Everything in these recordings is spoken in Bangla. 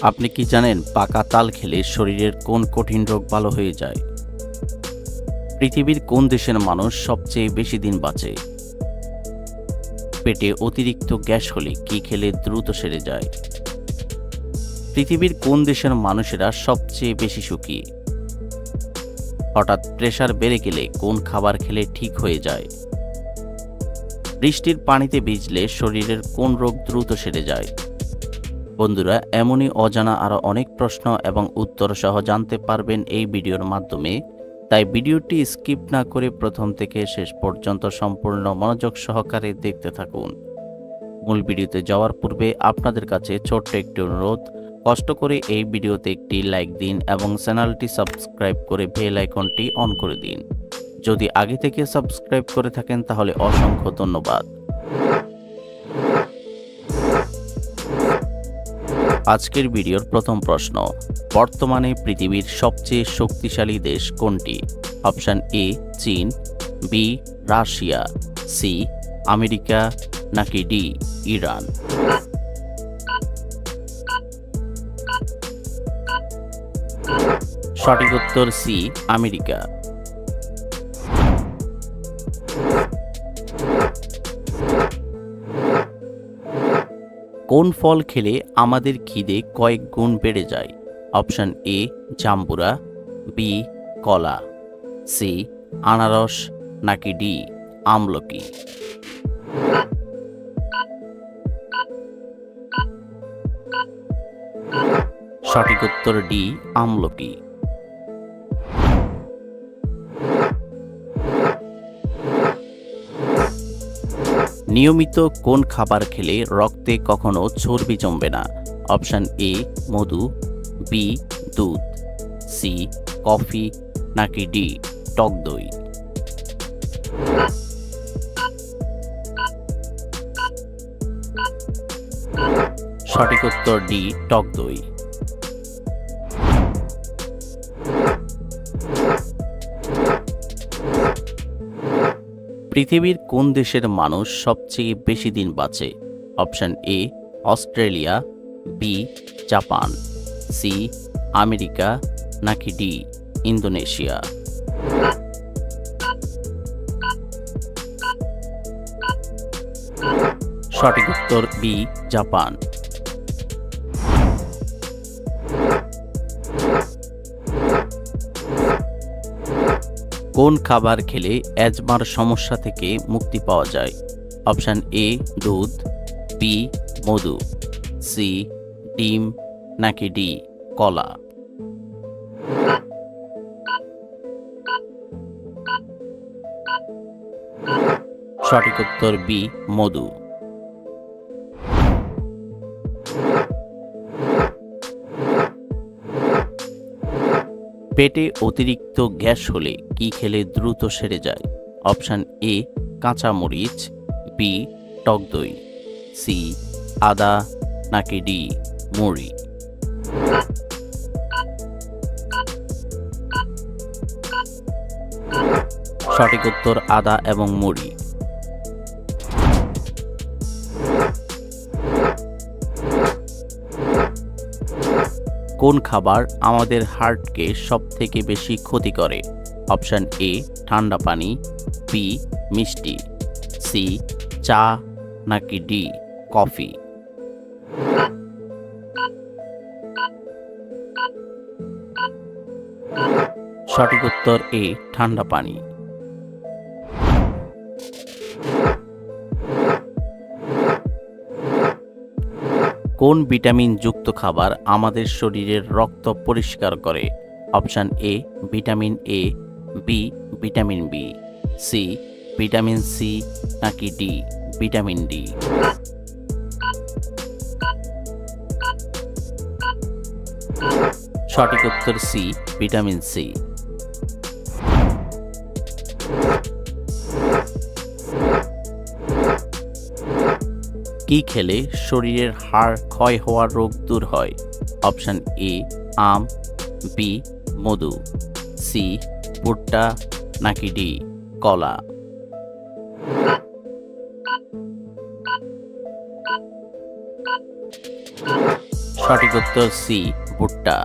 আপনি কি জানেন পাকা তাল খেলে শরীরের কোন কঠিন রোগ ভালো হয়ে যায়? পৃথিবীর কোন দেশের মানুষ সবচেয়ে বেশি দিন বাঁচে? পেটে অতিরিক্ত গ্যাস হলে কি খেলে দ্রুত সেরে যায়? পৃথিবীর কোন দেশের মানুষেরা সবচেয়ে বেশি সুখী? হঠাৎ প্রেসার বেড়ে গেলে কোন খাবার খেলে ঠিক হয়ে যায়? বৃষ্টির পানিতে ভিজলে শরীরের কোন রোগ দ্রুত সেরে যায়? বন্ধুরা, এমনই অজানা আরও অনেক প্রশ্ন এবং উত্তর সহ জানতে পারবেন এই ভিডিওর মাধ্যমে। তাই ভিডিওটি স্কিপ না করে প্রথম থেকে শেষ পর্যন্ত সম্পূর্ণ মনোযোগ সহকারে দেখতে থাকুন। মূল ভিডিওতে যাওয়ার পূর্বে আপনাদের কাছে ছোট্ট একটি অনুরোধ, কষ্ট করে এই ভিডিওতে একটি লাইক দিন এবং চ্যানেলটি সাবস্ক্রাইব করে বেল আইকনটি অন করে দিন। যদি আগে থেকে সাবস্ক্রাইব করে থাকেন তাহলে অসংখ্য ধন্যবাদ। আজকের ভিডিওর প্রথম প্রশ্ন, বর্তমানে পৃথিবীর সবচেয়ে শক্তিশালী দেশ কোনটি? অপশান এ চীন, বি রাশিয়া, সি আমেরিকা, নাকি ডি ইরান? সঠিক উত্তর সি আমেরিকা। কোন ফল খেলে আমাদের খিদে কয়েক গুণ বেড়ে যায়? অপশান এ জাম্বুরা, বি কলা, সি আনারস, নাকি ডি আমলকি? সঠিক উত্তর ডি আমলকি। নিয়মিত কোন খাবার খেলে রক্তে কখনো চর্বি জমবে না? অপশান এ মধু, বি দুধ, সি কফি, নাকি ডি টক দই? সঠিক উত্তর ডি টক দই। পৃথিবীর কোন দেশের মানুষ সবচেয়ে বেশি দিন বাঁচে? Option A Australia, B Japan, C America, নাকি ডি ইন্দোনেশিয়া? সঠিক উত্তর বি জাপান। কোন খাবার খেলে অ্যাজমার সমস্যা থেকে মুক্তি পাওয়া যায়? অপশান এ দুধ, বি মধু, সি ডিম, নাকি ডি কলা? সঠিক উত্তর বি মধু। পেটে অতিরিক্ত গ্যাস হলে কি খেলে দ্রুত সেরে যায়? অপশান এ কাঁচা মরিচ, বি টক দই, সি আদা, নাকি ডি মুড়ি? সঠিক উত্তর আদা এবং মুড়ি। কোন খাবার আমাদের হার্টকে সবথেকে বেশি ক্ষতি করে? অপশান এ ঠান্ডা পানি, বি মিষ্টি, সি চা, নাকি ডি কফি? সঠিক উত্তর এ ঠান্ডা পানি। কোন ভিটামিন যুক্ত খাবার আমাদের শরীরের রক্ত পরিষ্কার করে? Option A vitamin A, B vitamin B, C vitamin C, নাকি ডি ভিটামিন ডি? সঠিক উত্তর সি ভিটামিন সি। কি খেলে শরীরের হাড় ক্ষয় হওয়ার রোগ দূর হয়? অপশান এ আম, বি মধু, সি ভুট্টা, নাকি ডি কলা? সঠিক উত্তর সি ভুট্টা।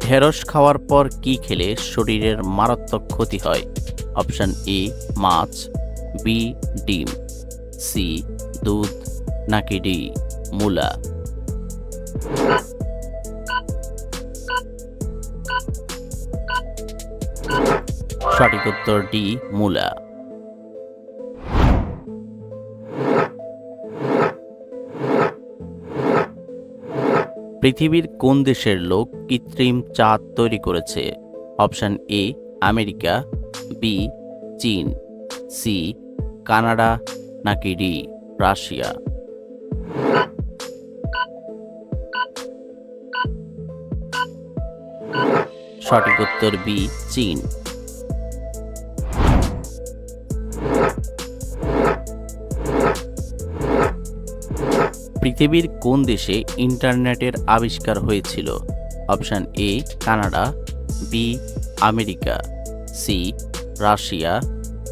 ঢেঁড়স খাওয়ার পর কি খেলে শরীরের মারাত্মক ক্ষতি হয়? অপশন এ মাছ, বি ডিম, সি দুধ, নাকি ডি মূলা। সঠিক উত্তর ডি মূলা। পৃথিবীর কোন দেশের লোক কৃত্রিম চাঁদ তৈরি করেছে? অপশন এ আমেরিকা, বি চীন, সি কানাডা, নাকি ডি রাশিয়া। সঠিক উত্তর বি চীন। পৃথিবীর কোন দেশে ইন্টারনেটের আবিষ্কার হয়েছিল? Option A Canada, B America, C Russia,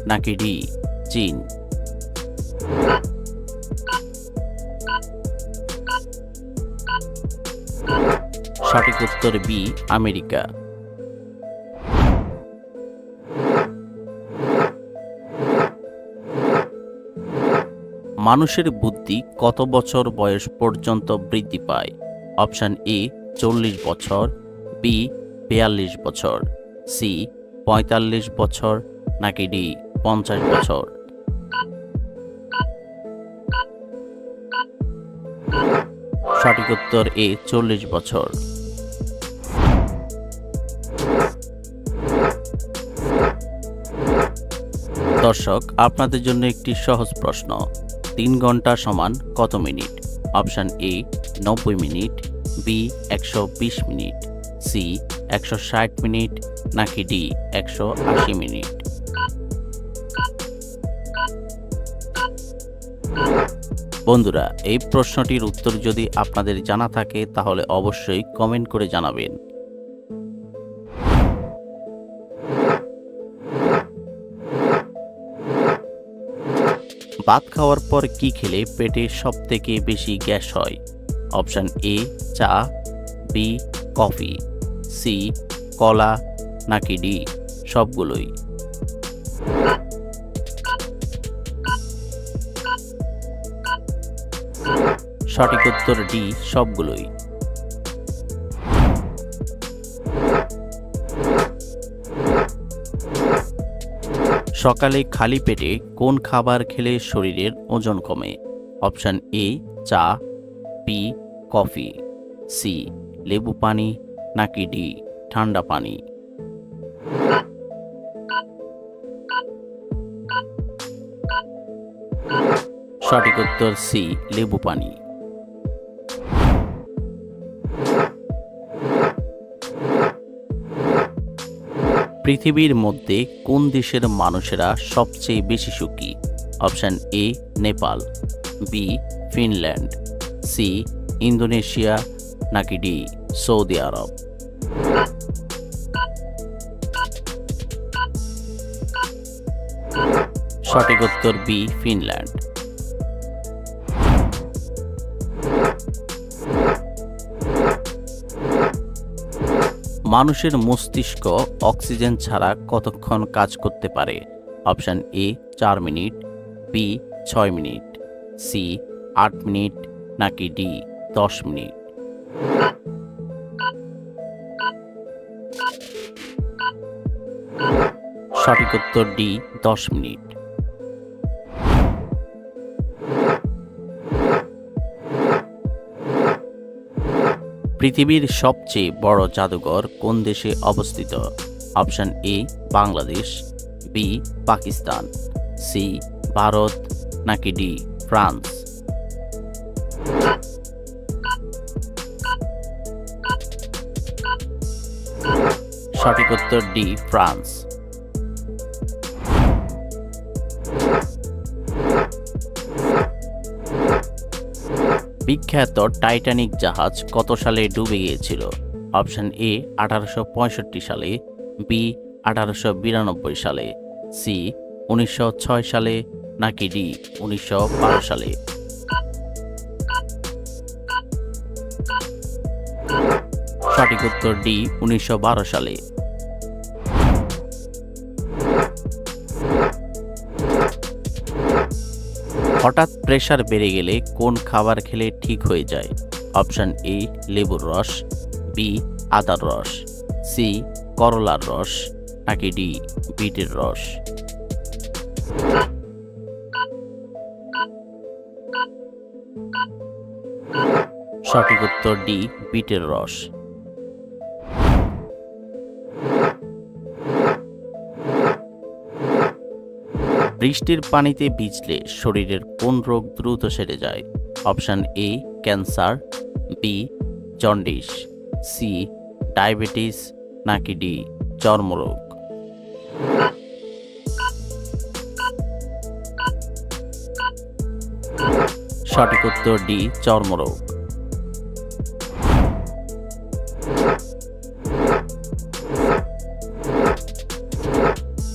নাকি ডি চীন। সঠিক উত্তর বি আমেরিকা। মানুষের বুদ্ধি কত বছর বয়স পর্যন্ত বৃদ্ধি পায়? অপশন এ 40 বছর, বি 42 বছর, সি 45 বছর, নাকি ডি 50 বছর। সঠিক উত্তর এ 40 বছর। দর্শক, আপনাদের জন্য একটি সহজ প্রশ্ন। 3 ঘন্টা সমান কত মিনিট? Option A 90 minute, B 120 minute, C 160 minute, নাকি ডি 180 মিনিট। বন্ধুরা, এই প্রশ্নটির উত্তর যদি আপনাদের জানা থাকে তাহলে অবশ্যই কমেন্ট করে জানাবেন। ভাত খাওয়ার পর কি খেলে পেটে সবথেকে বেশি গ্যাস হয়? অপশন এ চা, বি কফি, সি কলা, নাকি ডি সবগুলোই। সঠিক উত্তর ডি সবগুলোই। সকালে খালি পেটে কোন খাবার খেলে শরীরের ওজন কমে? অপশন এ চা, বি কফি, সি লেবু পানি, নাকি ডি ঠান্ডা পানি। সঠিক উত্তর সি লেবু পানি। পৃথিবীর মধ্যে কোন দেশের মানুষেরা সবচেয়ে বেশি সুখী? Option A Nepal, B Finland, C Indonesia, নাকি ডি সৌদি আরব। সঠিক উত্তর বি ফিনল্যান্ড। মানুষের মস্তিষ্ক অক্সিজেন ছাড়া কতক্ষণ কাজ করতে পারে? Option A 4 minute, B 6 minute, C 8 minute, নাকি ডি 10 মিনিট। সঠিক উত্তর ডি 10 মিনিট। পৃথিবীর সবচেয়ে বড় জাদুঘর কোন দেশে অবস্থিত? Option A Bangladesh, B Pakistan, C Bharat, নাকি ডি ফ্রান্স। সঠিক উত্তর ডি ফ্রান্স। বিখ্যাত টাইটানিক জাহাজ কত সালে ডুবে গিয়েছিল? অপশন এ 1865 সালে, বি 1892 সালে, সি 1906 সালে নাকি ডি 1912 সালে? সঠিক উত্তর ডি 1912 সালে। হঠাৎ প্রেসার বেড়ে গেলে কোন খাবার খেলে ঠিক হয়ে যায়? অপশন এ লেবুর রস, বি আদার রস, সি করলার রস নাকি ডি বিটের রস? সঠিক উত্তর ডি বিটের রস। বৃষ্টির পানিতে ভিজলে শরীরের কোন রোগ দ্রুত সেরে যায়? Option A cancer, B jaundice, C diabetes নাকি ডি চর্মরোগ? সঠিক উত্তর ডি চর্মরোগ।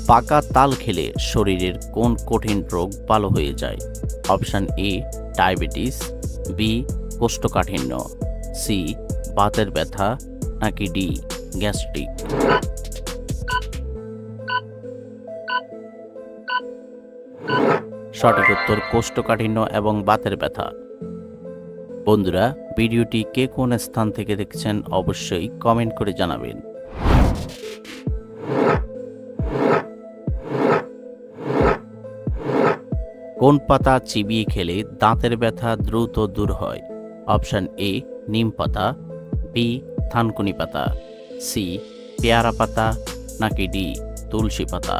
পাকা তাল খেলে শরীরের কোন কঠিন রোগ ভালো হয়ে যায়? অপশন এ ডায়াবেটিস, বি কোষ্ঠকাঠিন্য, সি বাতের ব্যথা নাকি ডি গ্যাস্ট্রিক? সঠিক উত্তর কোষ্ঠকাঠিন্য এবং বাতের ব্যথা। বন্ধুরা, ভিডিওটি কে কোন স্থান থেকে দেখছেন অবশ্যই কমেন্ট করে জানাবেন। কোন পাতা চিবিয়ে খেলে দাঁতের ব্যথা দ্রুত দূর হয়? অপশন এ নিম পাতা, বি থানকুনি পাতা, সি পেয়ারা পাতা নাকি ডি তুলসী পাতা?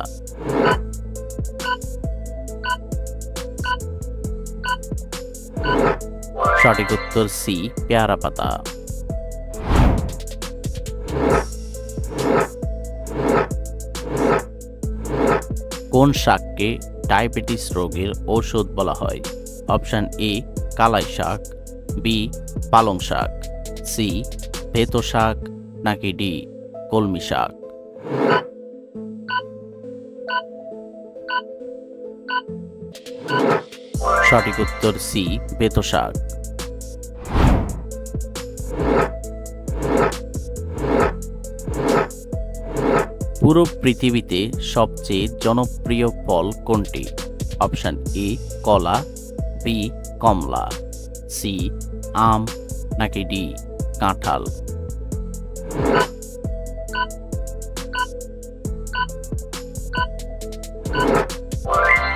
সঠিক উত্তর সি পেয়ারা পাতা। কোন শাককে ডায়াবেটিস রোগের ঔষধ বলা হয়? অপশন এ কালাই শাক, বি পালং শাক, সি ভেতো শাক নাকি ডি কলমি শাক? সঠিক উত্তর সি ভেতো শাক। পুরো পৃথিবীতে সবচেয়ে জনপ্রিয় ফল কোনটি? অপশন এ কলা, বি কমলা, সি আম নাকি ডি কাঁঠাল?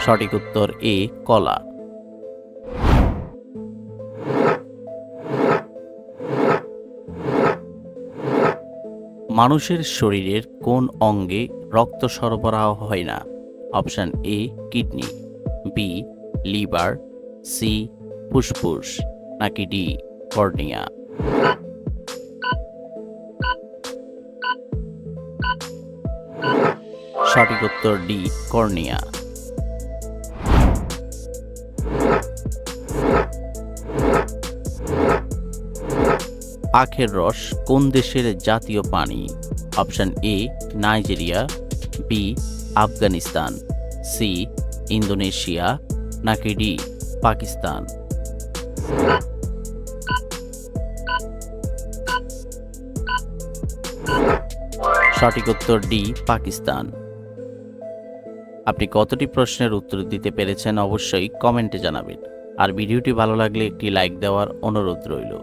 সঠিক উত্তর এ কলা। মানুষের শরীরের কোন অঙ্গে রক্ত সরবরাহ হয় না? Option A kidney, B liver, C ফুসফুস নাকি ডি কর্নিয়া? সঠিক উত্তর ডি কর্নিয়া। আখের রস কোন দেশের জাতীয় পানি? Option A Nigeria, B Afghanistan, C Indonesia নাকি ডি পাকিস্তান? সঠিক উত্তর ডি পাকিস্তান। আপনি কতটি প্রশ্নের উত্তর দিতে পেরেছেন অবশ্যই কমেন্টে জানাবেন। আর ভিডিওটি ভালো লাগলে একটি লাইক দেওয়ার অনুরোধ রইল।